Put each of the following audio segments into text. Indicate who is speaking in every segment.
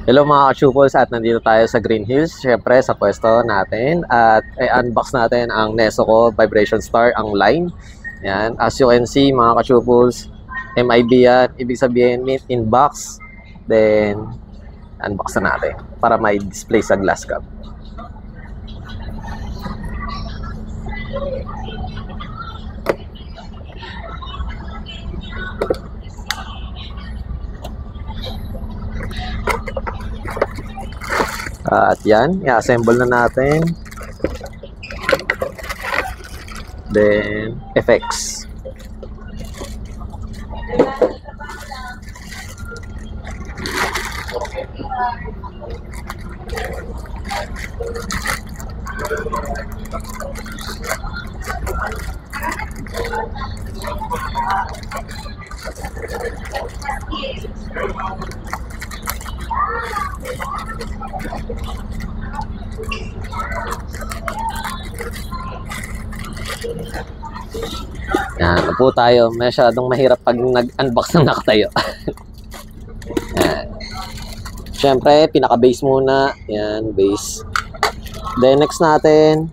Speaker 1: Hello mga ka-chupals, at nandito tayo sa Green Hills, syempre sa pwesto natin, at i-unbox natin ang Nesoco Vibration Star, ang line. Yan, as you can see mga ka-chupals, MIB yan, ibig sabihin in box. Then unbox na natin para may display sa glass cup. At yan, i-assemble na natin. Then, effects. Yan, po tayo. Masyadong mahirap pag nag-unbox ng nakatayo. Yan. Siyempre, pinaka-base muna. Yan, base. Then, next natin,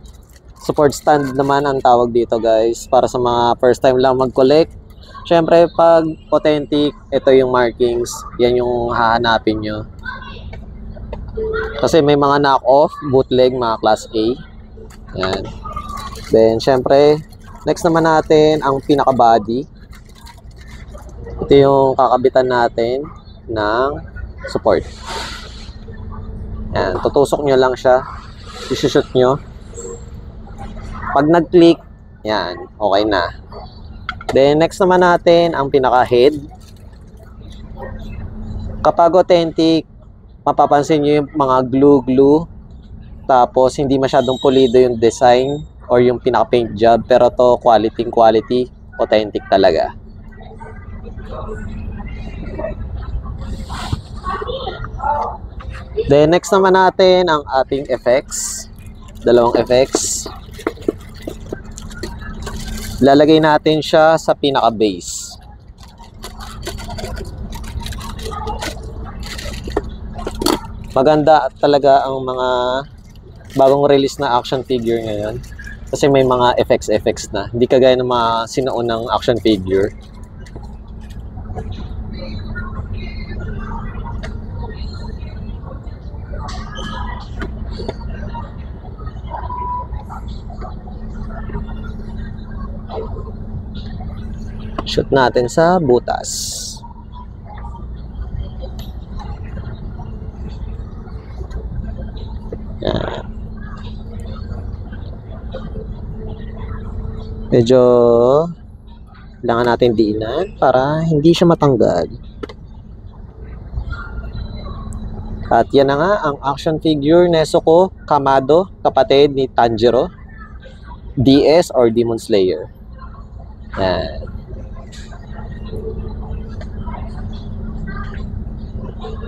Speaker 1: support stand naman ang tawag dito, guys. Para sa mga first time lang mag-collect. Siyempre, pag authentic, ito yung markings. Yan yung hahanapin nyo. Kasi may mga knock-off, bootleg, mga class A. Yan. Then, siyempre, next naman natin ang pinaka-body. Ito yung kakabitan natin ng support. Yan, tutusok nyo lang siya. I-shoot nyo. Pag nag-click, yan, okay na. Then, next naman natin ang pinaka-head. Kapag authentic, mapapansin nyo yung mga glue. Tapos, hindi masyadong pulido yung design or yung pinaka-paint job, pero to quality, authentic talaga. Then next naman natin ang ating effects. Dalawang effects. Lalagay natin siya sa pinaka-base. Maganda talaga ang mga bagong release na action figure ngayon. Kasi may mga effects na. Hindi kagaya ng mga sinaunang action figure. Shoot natin sa butas. Yan. Medyo kailangan natin diinan para hindi siya matanggal. At yan na nga ang action figure Nesoco Kamado, kapatid ni Tanjiro, DS or Demon Slayer. Yan.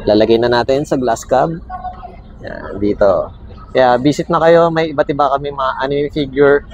Speaker 1: Lalagay na natin sa glass cup. Yan, dito. Kaya visit na kayo, may iba't iba kami mga anime figure